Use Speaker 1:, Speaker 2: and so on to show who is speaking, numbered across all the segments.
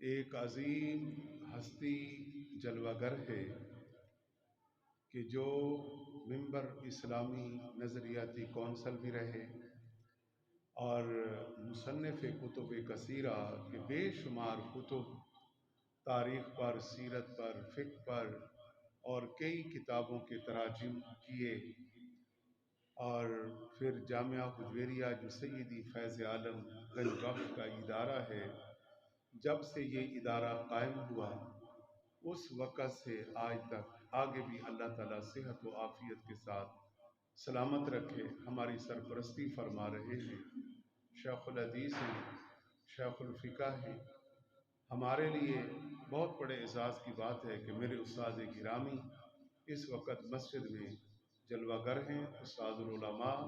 Speaker 1: ایک عظیم ہستی جلوہ گر ہے کہ جو ممبر اسلامی نظریاتی کونسل بھی رہے اور مصنف کتب کثیرہ کے بے شمار کتب تاریخ پر، سیرت پر، فقہ پر اور کئی کتابوں کے تراجم کیے، اور پھر جامعہ حجویریہ جو سیدی فیض عالم گنج بخش کا ادارہ ہے، جب سے یہ ادارہ قائم ہوا اس وقت سے آج تک آگے بھی اللہ تعالیٰ صحت و عافیت کے ساتھ سلامت رکھے، ہماری سرپرستی فرما رہے ہیں۔ شیخ الحدیث ہیں، شیخ الفقہ ہیں۔ ہمارے لیے بہت بڑے اعزاز کی بات ہے کہ میرے استاد گرامی اس وقت مسجد میں جلوہ گر ہیں، استاد العلماء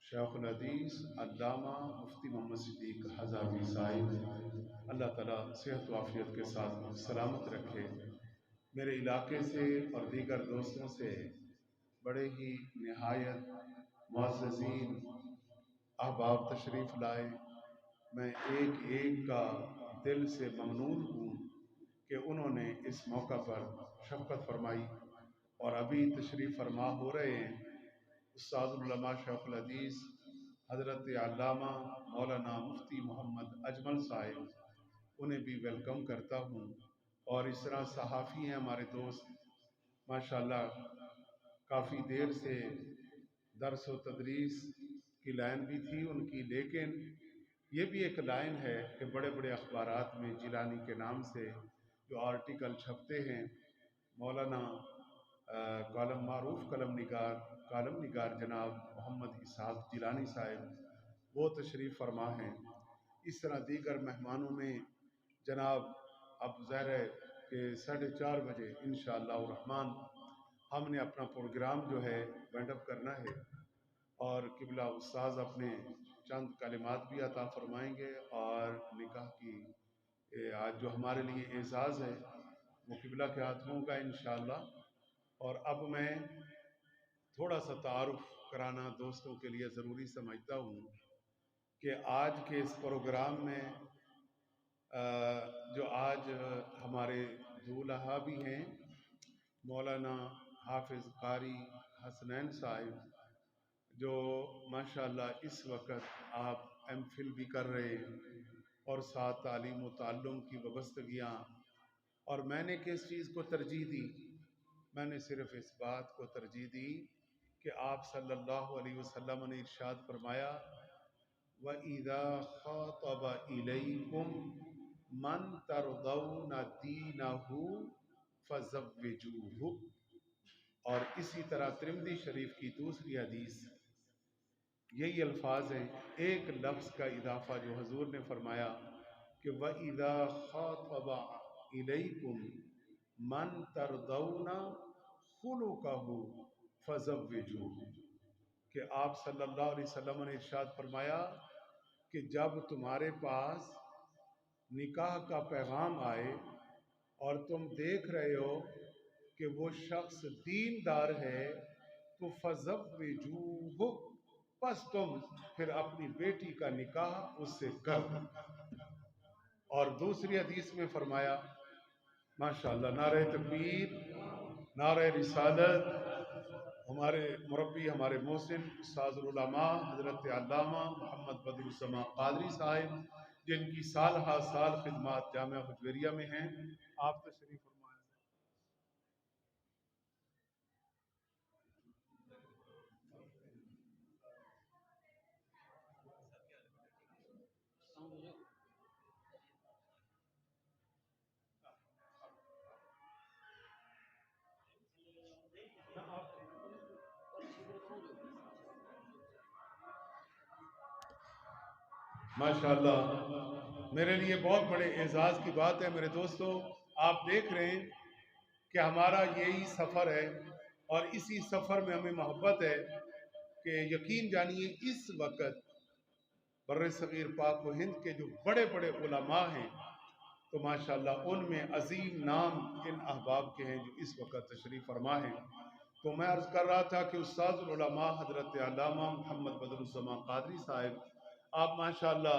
Speaker 1: شیخ الحدیث علامہ مفتی محمد صدیق ہزاروی صاحب، اللہ تعالیٰ صحت و عافیت کے ساتھ سلامت رکھے۔ میرے علاقے سے اور دیگر دوستوں سے بڑے ہی نہایت معززین احباب تشریف لائے۔ میں ایک ایک کا دل سے ممنون ہوں کہ انہوں نے اس موقع پر شفقت فرمائی، اور ابھی تشریف فرما ہو رہے ہیں استاد العلماء شیخ الحدیث حضرت علامہ مولانا مفتی محمد اجمل صاحب، انہیں بھی ویلکم کرتا ہوں۔ اور اس طرح صحافی ہیں ہمارے دوست، ماشاءاللہ کافی دیر سے درس و تدریس کی لائن بھی تھی ان کی، لیکن یہ بھی ایک لائن ہے کہ بڑے بڑے اخبارات میں جیلانی کے نام سے جو آرٹیکل چھپتے ہیں، مولانا کالم معروف کالم نگار جناب محمد اسحاق جیلانی صاحب وہ تشریف فرما ہیں۔ اس طرح دیگر مہمانوں میں جناب اب ظاہر ہے کہ 4:30 بجے انشاءاللہ الرحمن ہم نے اپنا پروگرام جو ہے وینڈ اپ کرنا ہے، اور قبلہ استاذ اپنے چند کلمات بھی عطا فرمائیں گے، اور نکاح کی آج جو ہمارے لیے اعزاز ہے وہ قبلہ کے ہاتھ ہوگا انشاءاللہ۔ اور اب میں تھوڑا سا تعارف کرانا دوستوں کے لیے ضروری سمجھتا ہوں کہ آج کے اس پروگرام میں جو آج ہمارے دولہا بھی ہیں، مولانا حافظ قاری حسنین صاحب جو ماشاءاللہ اس وقت آپ ایم فل بھی کر رہے ہیں، اور ساتھ تعلیم و تعلم کی وابستگیاں، اور میں نے کس چیز کو ترجیح دی؟ میں نے صرف اس بات کو ترجیح دی کہ آپ صلی اللہ علیہ وسلم نے ارشاد فرمایا وَإِذَا خَاطَبَ إِلَيْكُمْ مَنْ تَرْضَوْنَ دِينَهُ فَزَوِّجُوهُ، اور اسی طرح ترمذی شریف کی دوسری حدیث یہی الفاظ ہیں، ایک لفظ کا اضافہ جو حضور نے فرمایا کہ وَإِذَا خَاطَبَ إِلَيْكُمْ مَنْ تَرْضَوْنَ خُلُقَهُ فَزَوِّجُوهُ، کہ آپ صلی اللہ علیہ وسلم نے ارشاد فرمایا کہ جب تمہارے پاس نکاح کا پیغام آئے اور تم دیکھ رہے ہو کہ وہ شخص دیندار ہے تو فَزَوِّجُوهُ، بس تم پھر اپنی بیٹی کا نکاح اس سے کر دو۔ اور دوسری حدیث میں فرمایا ماشاءاللہ نعرہ تکبیر، نعرہ رسالت، ہمارے مربی، ہمارے محسن استاد العلماء حضرت علامہ محمد بدر السماء قادری صاحب، جن کی سال ہا سال خدمات جامعہ حجویریہ میں ہیں، آپ تشریف فرمائیں۔ ماشاءاللہ میرے لیے بہت بڑے اعزاز کی بات ہے میرے دوستو، آپ دیکھ رہے ہیں کہ ہمارا یہی سفر ہے، اور اسی سفر میں ہمیں محبت ہے کہ یقین جانیے اس وقت بر صغیر پاک و ہند کے جو بڑے بڑے علماء ہیں تو ماشاءاللہ ان میں عظیم نام ان احباب کے ہیں جو اس وقت تشریف فرما ہیں۔ تو میں عرض کر رہا تھا کہ استاد العلماء حضرت علامہ محمد بدر السماء قادری صاحب، آپ ماشاءاللہ